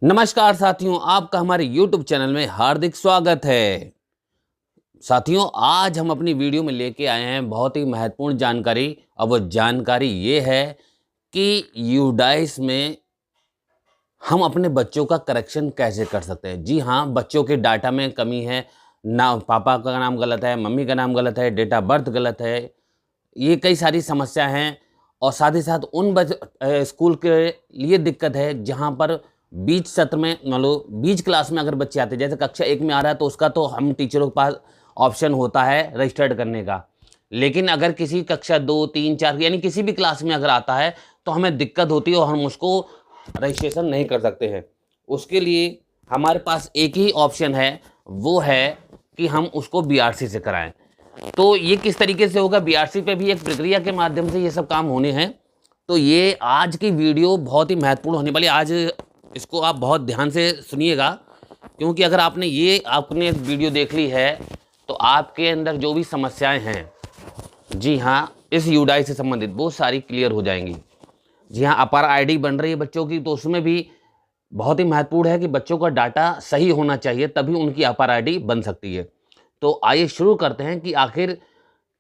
नमस्कार साथियों, आपका हमारे YouTube चैनल में हार्दिक स्वागत है। साथियों, आज हम अपनी वीडियो में लेके आए हैं बहुत ही महत्वपूर्ण जानकारी और वो जानकारी ये है कि यूडाइस में हम अपने बच्चों का करेक्शन कैसे कर सकते हैं। जी हाँ, बच्चों के डाटा में कमी है, ना पापा का नाम गलत है, मम्मी का नाम गलत है, डेट ऑफ बर्थ गलत है, ये कई सारी समस्या हैं। और साथ ही साथ उन स्कूल के लिए दिक्कत है जहाँ पर बीच सत्र में मान लो बीच क्लास में अगर बच्चे आते हैं, जैसे कक्षा 1 में आ रहा है तो उसका तो हम टीचरों के पास ऑप्शन होता है रजिस्टर्ड करने का। लेकिन अगर किसी कक्षा 2, 3, 4 यानी किसी भी क्लास में अगर आता है तो हमें दिक्कत होती है और हम उसको रजिस्ट्रेशन नहीं कर सकते हैं। उसके लिए हमारे पास एक ही ऑप्शन है, वो है कि हम उसको बीआरसी से कराएं। तो ये किस तरीके से होगा, बीआरसी पे भी एक प्रक्रिया के माध्यम से ये सब काम होने हैं। तो ये आज की वीडियो बहुत ही महत्वपूर्ण होने वाली है। आज इसको आप बहुत ध्यान से सुनिएगा, क्योंकि अगर आपने वीडियो देख ली है तो आपके अंदर जो भी समस्याएं हैं, जी हाँ, इस यूडाई से संबंधित वो सारी क्लियर हो जाएंगी। जी हाँ, अपार आईडी बन रही है बच्चों की, तो उसमें भी बहुत ही महत्वपूर्ण है कि बच्चों का डाटा सही होना चाहिए, तभी उनकी अपार आईडी बन सकती है। तो आइए शुरू करते हैं कि आखिर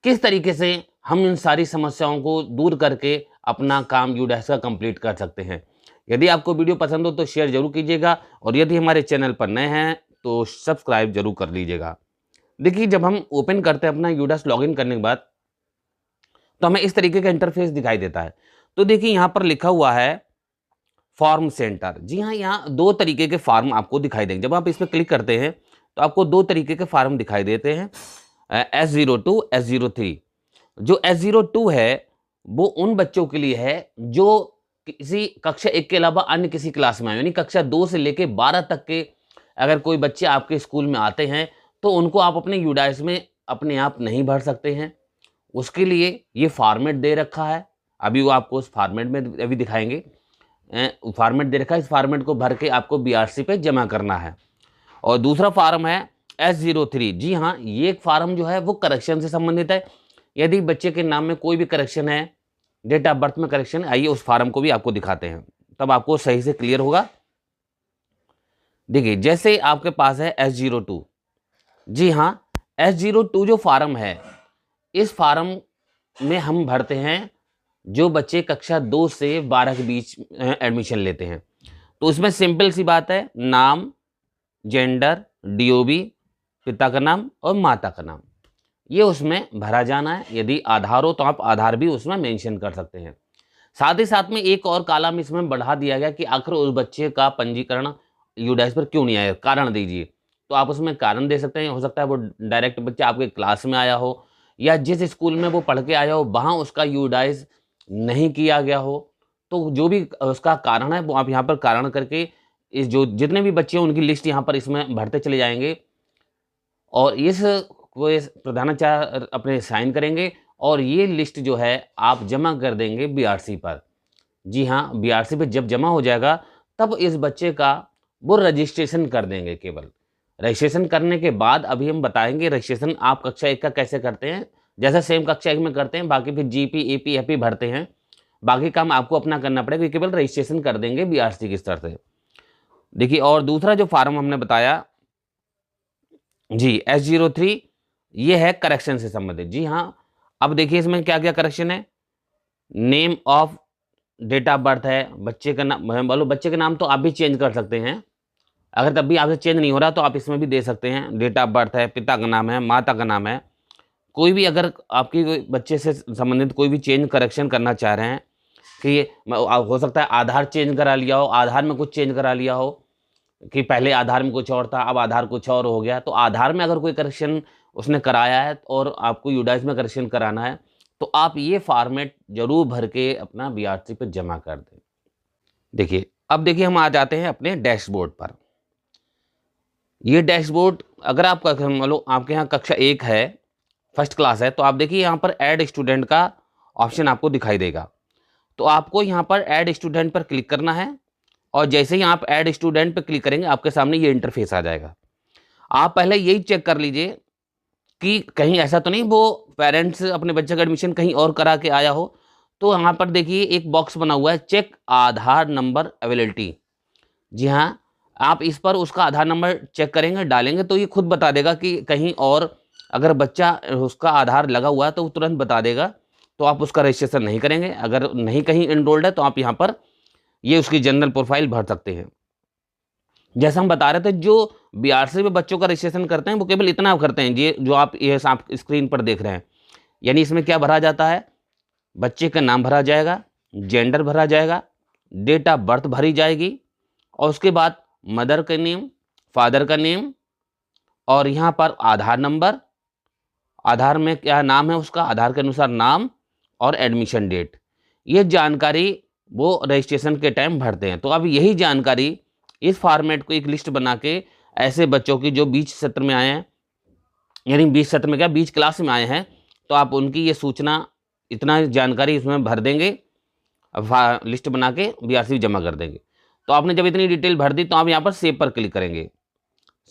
किस तरीके से हम इन सारी समस्याओं को दूर करके अपना काम यूडैस का कंप्लीट कर सकते हैं। यदि आपको वीडियो पसंद हो तो शेयर जरूर कीजिएगा, और यदि हमारे चैनल पर नए हैं तो सब्सक्राइब जरूर कर लीजिएगा। देखिए, जब हम ओपन करते हैं अपना यूडैस लॉगिन करने के बाद, तो हमें इस तरीके का इंटरफेस दिखाई देता है। तो देखिए, यहाँ पर लिखा हुआ है फॉर्म सेंटर। जी हाँ, यहाँ दो तरीके के फॉर्म आपको दिखाई देंगे। जब आप इस पर क्लिक करते हैं तो आपको दो तरीके के फॉर्म दिखाई देते हैं, S02, S03। जो S02 है वो उन बच्चों के लिए है जो किसी कक्षा 1 के अलावा अन्य किसी क्लास में आए, यानी कक्षा 2 से लेके 12 तक के अगर कोई बच्चे आपके स्कूल में आते हैं तो उनको आप अपने यूडाइस में अपने आप नहीं भर सकते हैं। उसके लिए ये फॉर्मेट दे रखा है, अभी वो आपको उस फॉर्मेट में अभी दिखाएंगे। फॉर्मेट दे रखा है, इस फॉर्मेट को भर के आपको बीआरसी पे जमा करना है। और दूसरा फार्म है S03। जी हाँ, ये एक फार्म जो है वो करेक्शन से संबंधित है। यदि बच्चे के नाम में कोई भी करेक्शन है, डेट ऑफ बर्थ में करेक्शन है, आइए उस फार्म को भी आपको दिखाते हैं, तब आपको सही से क्लियर होगा। देखिए, जैसे आपके पास है S02। जी हाँ, S02 जो फार्म है, इस फार्म में हम भरते हैं जो बच्चे कक्षा 2 से 12 के बीच एडमिशन लेते हैं। तो उसमें सिंपल सी बात है, नाम, जेंडर, डीओबी, पिता का नाम और माता का नाम, ये उसमें भरा जाना है। यदि आधार हो तो आप आधार भी उसमें मेंशन कर सकते हैं। साथ ही साथ में एक और कॉलम इसमें बढ़ा दिया गया कि आखिर उस बच्चे का पंजीकरण यूडाइस पर क्यों नहीं आया, कारण दीजिए। तो आप उसमें कारण दे सकते हैं। हो सकता है वो डायरेक्ट बच्चा आपके क्लास में आया हो, या जिस स्कूल में वो पढ़ के आया हो वहाँ उसका यूडाइस नहीं किया गया हो। तो जो भी उसका कारण है वो आप यहाँ पर कारण करके इस जो जितने भी बच्चे हैं उनकी लिस्ट यहाँ पर इसमें भरते चले जाएंगे, और इस को इस प्रधानाचार्य अपने साइन करेंगे, और ये लिस्ट जो है आप जमा कर देंगे बीआरसी पर। जी हाँ, बीआरसी पे जब जमा हो जाएगा तब इस बच्चे का वो रजिस्ट्रेशन कर देंगे। केवल रजिस्ट्रेशन करने के बाद अभी हम बताएंगे रजिस्ट्रेशन आप कक्षा 1 का कैसे करते हैं। जैसा सेम कक्षा 1 में करते हैं, बाकी फिर जीपी, एपी, एपी भरते हैं, बाकी काम आपको अपना करना पड़ेगा। केवल रजिस्ट्रेशन कर देंगे बीआरसी के स्तर से। देखिए, और दूसरा जो फार्म हमने बताया जी S03, ये है करेक्शन से संबंधित। जी हाँ, अब देखिए इसमें क्या क्या करेक्शन है। Name of, date of birth है, बच्चे का नाम, बोलो बच्चे का नाम तो आप भी चेंज कर सकते हैं। अगर तब भी आपसे चेंज नहीं हो रहा तो आप इसमें भी दे सकते हैं। डेट ऑफ बर्थ है, पिता का नाम है, माता का नाम है, कोई भी अगर आपकी कोई बच्चे से संबंधित कोई भी चेंज करेक्शन करना चाह रहे हैं कि हो सकता है आधार चेंज करा लिया हो, आधार में कुछ चेंज करा लिया हो कि पहले आधार में कुछ और था, अब आधार कुछ और हो गया, तो आधार में अगर कोई करेक्शन उसने कराया है और आपको यूडाइस में करेक्शन कराना है तो आप ये फॉर्मेट जरूर भर के अपना बीआरसी पे जमा कर दें। देखिए, अब देखिए हम आ जाते हैं अपने डैशबोर्ड पर। ये डैशबोर्ड अगर आपका मान लो आपके यहाँ कक्षा 1 है, फर्स्ट क्लास है, तो आप देखिए यहाँ पर ऐड स्टूडेंट का ऑप्शन आपको दिखाई देगा। तो आपको यहाँ पर ऐड स्टूडेंट पर क्लिक करना है, और जैसे ही आप ऐड स्टूडेंट पर क्लिक करेंगे आपके सामने ये इंटरफेस आ जाएगा। आप पहले यही चेक कर लीजिए कि कहीं ऐसा तो नहीं वो पेरेंट्स अपने बच्चे का एडमिशन कहीं और करा के आया हो। तो यहाँ पर देखिए एक बॉक्स बना हुआ है, चेक आधार नंबर अवेलेबिलिटी। जी हाँ, आप इस पर उसका आधार नंबर चेक करेंगे, डालेंगे तो ये खुद बता देगा कि कहीं और अगर बच्चा उसका आधार लगा हुआ है तो वो तुरंत बता देगा, तो आप उसका रजिस्ट्रेशन नहीं करेंगे। अगर नहीं कहीं एनरोल्ड है तो आप यहाँ पर ये उसकी जनरल प्रोफाइल भर सकते हैं। जैसा हम बता रहे थे, जो बीआरसी में बच्चों का रजिस्ट्रेशन करते हैं वो केवल इतना करते हैं, ये जो आप स्क्रीन पर देख रहे हैं। यानी इसमें क्या भरा जाता है, बच्चे का नाम भरा जाएगा, जेंडर भरा जाएगा, डेट ऑफ बर्थ भरी जाएगी, और उसके बाद मदर का नेम, फादर का नेम, और यहाँ पर आधार नंबर, आधार में क्या नाम है उसका, आधार के अनुसार नाम, और एडमिशन डेट। ये जानकारी वो रजिस्ट्रेशन के टाइम भरते हैं। तो अब यही जानकारी, इस फॉर्मेट को एक लिस्ट बना के ऐसे बच्चों की जो बीच सत्र में आए हैं, यानी बीच सत्र में क्या, बीच क्लास में आए हैं, तो आप उनकी ये सूचना, इतना जानकारी इसमें भर देंगे, लिस्ट बना के बीआरसी जमा कर देंगे। तो आपने जब इतनी डिटेल भर दी तो आप यहाँ पर सेव पर क्लिक करेंगे।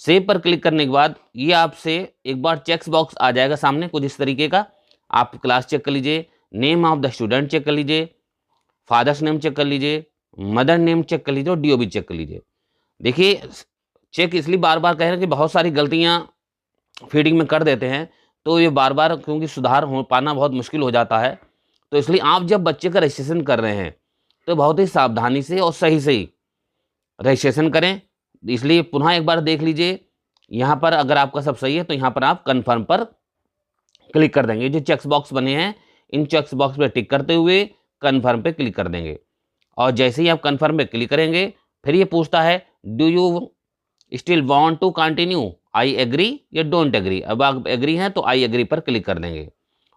सेव पर क्लिक करने के बाद ये आपसे एक बार चेक्स बॉक्स आ जाएगा सामने कुछ इस तरीके का। आप क्लास चेक कर लीजिए, name of the student check कर लीजिए, फादर्स नेम चेक कर लीजिए, मदर नेम चेक कर लीजिए, और डीओबी चेक कर लीजिए। देखिए, चेक इसलिए बार बार कह रहे हैं कि बहुत सारी गलतियां फीडिंग में कर देते हैं, तो ये बार बार क्योंकि सुधार हो पाना बहुत मुश्किल हो जाता है, तो इसलिए आप जब बच्चे का रजिस्ट्रेशन कर रहे हैं तो बहुत ही सावधानी से और सही रजिस्ट्रेशन करें। इसलिए पुनः एक बार देख लीजिए, यहाँ पर अगर आपका सब सही है तो यहाँ पर आप कन्फर्म पर क्लिक कर देंगे। जो चेक्स बॉक्स बने हैं, इन चेक्स बॉक्स पर टिक करते हुए कन्फर्म पे क्लिक कर देंगे। और जैसे ही आप कन्फर्म पे क्लिक करेंगे, फिर ये पूछता है do you still want to continue, I agree या डोंट एग्री। अब आप एग्री हैं तो आई एग्री पर क्लिक कर देंगे,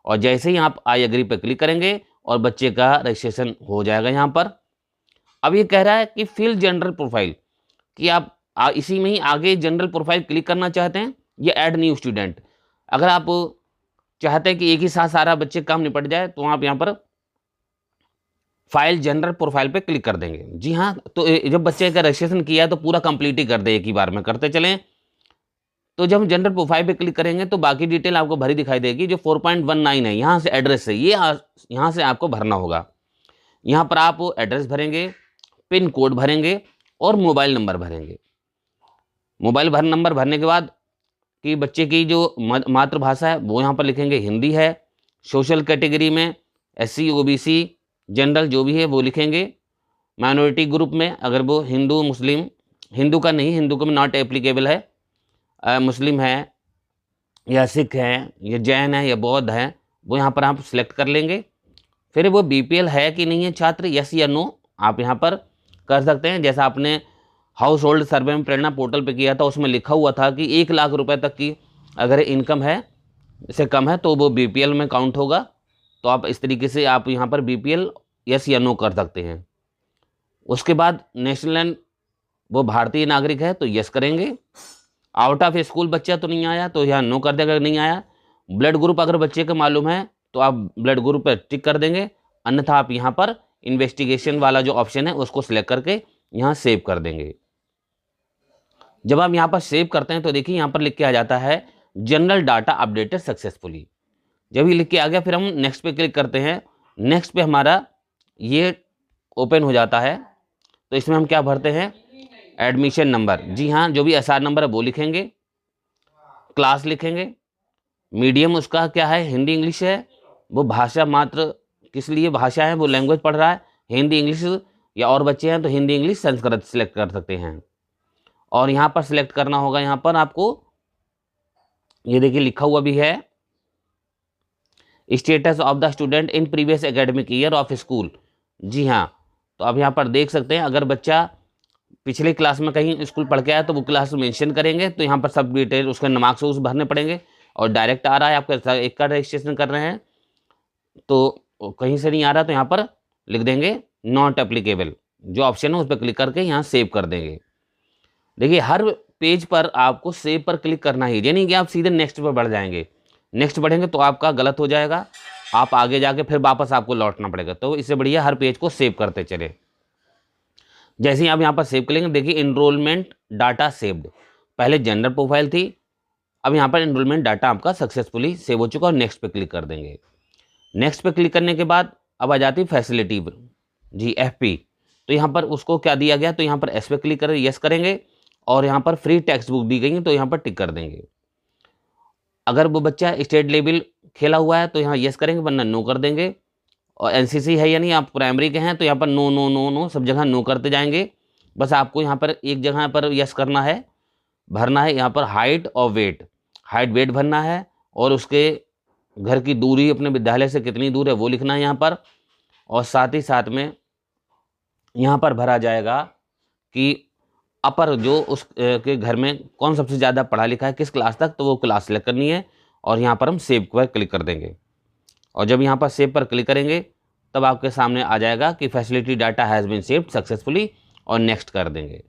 और जैसे ही आप आई एग्री पर क्लिक करेंगे और बच्चे का रजिस्ट्रेशन हो जाएगा। यहाँ पर अब ये कह रहा है कि फिल जनरल प्रोफाइल, कि आप इसी में ही आगे जनरल प्रोफाइल क्लिक करना चाहते हैं या ऐड न्यू स्टूडेंट। अगर आप चाहते हैं कि एक ही साथ सारा बच्चे काम निपट जाए तो आप यहाँ पर फाइल जनरल प्रोफाइल पे क्लिक कर देंगे। जी हाँ, तो जब बच्चे का रजिस्ट्रेशन किया है तो पूरा कंप्लीट ही कर दे, एक ही बार में करते चलें। तो जब हम जनरल प्रोफाइल पे क्लिक करेंगे तो बाकी डिटेल आपको भरी दिखाई देगी। जो 4.19 है, यहाँ से एड्रेस है, ये यहाँ से आपको भरना होगा। यहाँ पर आप एड्रेस भरेंगे, पिन कोड भरेंगे और मोबाइल नंबर भरेंगे। मोबाइल नंबर भरने के बाद कि बच्चे की जो मातृभाषा है वो यहाँ पर लिखेंगे हिंदी है। सोशल कैटेगरी में SC OBC जनरल जो भी है वो लिखेंगे। माइनॉरिटी ग्रुप में अगर वो हिंदू मुस्लिम, हिंदू का नहीं, हिंदू को में नॉट एप्लीकेबल है, मुस्लिम है या सिख है या जैन है या बौद्ध है, वो यहाँ पर आप सिलेक्ट कर लेंगे। फिर वो BPL है कि नहीं है छात्र, यस या नो आप यहाँ पर कर सकते हैं। जैसा आपने हाउस होल्ड सर्वे में प्रेरणा पोर्टल पे किया था, उसमें लिखा हुआ था कि 1 लाख रुपए तक की अगर इनकम है, इससे कम है तो वो BPL में काउंट होगा। तो आप इस तरीके से आप यहाँ पर BPL यस या नो कर सकते हैं। उसके बाद नेशनल एंड वो भारतीय नागरिक है तो यस करेंगे। आउट ऑफ स्कूल बच्चा तो नहीं आया तो यहाँ नो कर देगा, अगर नहीं आया। ब्लड ग्रुप अगर बच्चे का मालूम है तो आप ब्लड ग्रुप पर टिक कर देंगे, अन्यथा आप यहाँ पर इन्वेस्टिगेशन वाला जो ऑप्शन है उसको सिलेक्ट करके यहाँ सेव कर देंगे। जब आप यहाँ पर सेव करते हैं तो देखिए यहाँ पर लिख के आ जाता है जनरल डाटा अपडेटेड सक्सेसफुली। जब ये लिख के आ गया फिर हम नेक्स्ट पे क्लिक करते हैं। नेक्स्ट पे हमारा ये ओपन हो जाता है। तो इसमें हम क्या भरते हैं, एडमिशन नंबर, जी हाँ जो भी SR नंबर है वो लिखेंगे, क्लास लिखेंगे, मीडियम उसका क्या है, हिंदी इंग्लिश है, वो भाषा मात्र किस लिए भाषा है वो लैंग्वेज पढ़ रहा है, हिंदी इंग्लिश, या और बच्चे हैं तो हिंदी इंग्लिश संस्कृत सिलेक्ट कर सकते हैं। और यहाँ पर सिलेक्ट करना होगा, यहाँ पर आपको ये देखिए लिखा हुआ भी है status of the student in previous academic year of school. जी हाँ, तो अब यहाँ पर देख सकते हैं अगर बच्चा पिछले क्लास में कहीं स्कूल पढ़ के आया तो वो क्लास मेंशन करेंगे, तो यहाँ पर सब डिटेल उसके मार्क्स उस भरने पड़ेंगे। और डायरेक्ट आ रहा है आपका एक का रजिस्ट्रेशन कर रहे हैं तो कहीं से नहीं आ रहा तो यहाँ पर लिख देंगे नॉट एप्लीकेबल, जो ऑप्शन है उस पर क्लिक करके यहाँ सेव कर देंगे। देखिए हर पेज पर आपको सेव पर क्लिक करना ही, यानी कि आप सीधे नेक्स्ट पर बढ़ जाएंगे। नेक्स्ट बढ़ेंगे तो आपका गलत हो जाएगा, आप आगे जाके फिर वापस आपको लौटना पड़ेगा। तो इससे बढ़िया हर पेज को सेव करते चले। जैसे ही आप यहाँ पर सेव करेंगे देखिए इनरोलमेंट डाटा सेव्ड, पहले जनरल प्रोफाइल थी, अब यहाँ पर इनरोलमेंट डाटा आपका सक्सेसफुली सेव हो चुका और नेक्स्ट पे क्लिक कर देंगे। नेक्स्ट पे क्लिक करने के बाद अब आ जाती है फैसिलिटी जी FP। तो यहाँ पर उसको क्या दिया गया, तो यहाँ पर S पे क्लिक करें, यस करेंगे। और यहाँ पर फ्री टेक्स्ट बुक दी गई है तो यहाँ पर टिक कर देंगे। अगर वो बच्चा स्टेट लेवल खेला हुआ है तो यहाँ यस करेंगे, वरना नो कर देंगे। और एनसीसी है या नहीं, आप प्राइमरी के हैं तो यहाँ पर नो नो नो नो सब जगह नो करते जाएंगे। बस आपको यहाँ पर एक जगह पर यस करना है, भरना है यहाँ पर हाइट और वेट, हाइट वेट भरना है और उसके घर की दूरी अपने विद्यालय से कितनी दूर है वो लिखना है यहाँ पर। और साथ ही साथ में यहाँ पर भरा जाएगा कि अपर जो उस के घर में कौन सबसे ज़्यादा पढ़ा लिखा है, किस क्लास तक, तो वो क्लास सेलेक्ट करनी है और यहाँ पर हम सेव पर क्लिक कर देंगे। और जब यहाँ पर सेव पर क्लिक करेंगे तब आपके सामने आ जाएगा कि facility data has been saved successfully, और नेक्स्ट कर देंगे।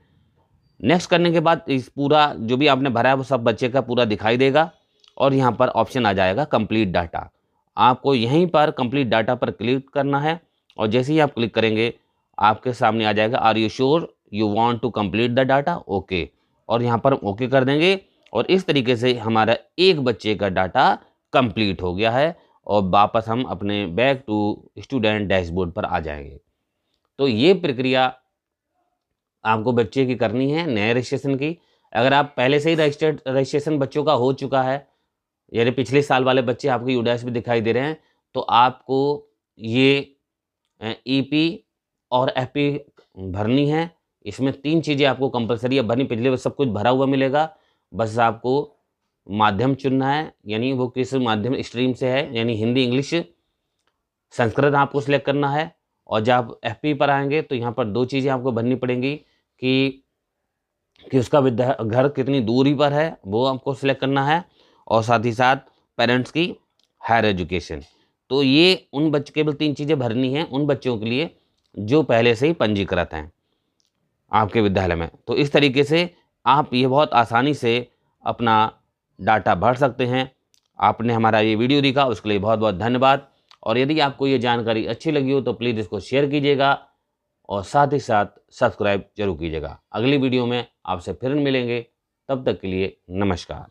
नेक्स्ट करने के बाद इस पूरा जो भी आपने भरा है वो सब बच्चे का पूरा दिखाई देगा और यहाँ पर ऑप्शन आ जाएगा कंप्लीट डाटा। आपको यहीं पर कंप्लीट डाटा पर क्लिक करना है और जैसे ही आप क्लिक करेंगे आपके सामने आ जाएगा are you sure you want to complete the data, okay, और यहाँ पर ओके कर देंगे। और इस तरीके से हमारा एक बच्चे का डाटा कंप्लीट हो गया है और वापस हम अपने बैक टू स्टूडेंट डैशबोर्ड पर आ जाएंगे। तो ये प्रक्रिया आपको बच्चे की करनी है नए रजिस्ट्रेशन की। अगर आप पहले से ही रजिस्ट्रेशन बच्चों का हो चुका है, यानी पिछले साल वाले बच्चे आपके यूडैश में दिखाई दे रहे हैं, तो आपको ये ईपी और एफपी भरनी है। इसमें 3 चीज़ें आपको कंपलसरी है भरनी, पिछले सब कुछ भरा हुआ मिलेगा। बस आपको माध्यम चुनना है, यानी वो किस माध्यम स्ट्रीम से है, यानी हिंदी, इंग्लिश, संस्कृत आपको सिलेक्ट करना है। और जब आप एफपी पर आएंगे तो यहाँ पर 2 चीज़ें आपको भरनी पड़ेंगी कि उसका घर कितनी दूरी पर है वो आपको सिलेक्ट करना है, और साथ ही साथ पेरेंट्स की हायर एजुकेशन। तो ये उन बच्चे केवल 3 चीज़ें भरनी हैं उन बच्चों के लिए जो पहले से ही पंजीकृत हैं आपके विद्यालय में। तो इस तरीके से आप ये बहुत आसानी से अपना डाटा भर सकते हैं। आपने हमारा ये वीडियो देखा उसके लिए बहुत बहुत धन्यवाद। और यदि आपको ये जानकारी अच्छी लगी हो तो प्लीज़ इसको शेयर कीजिएगा और साथ ही साथ सब्सक्राइब जरूर कीजिएगा। अगली वीडियो में आपसे फिर मिलेंगे, तब तक के लिए नमस्कार।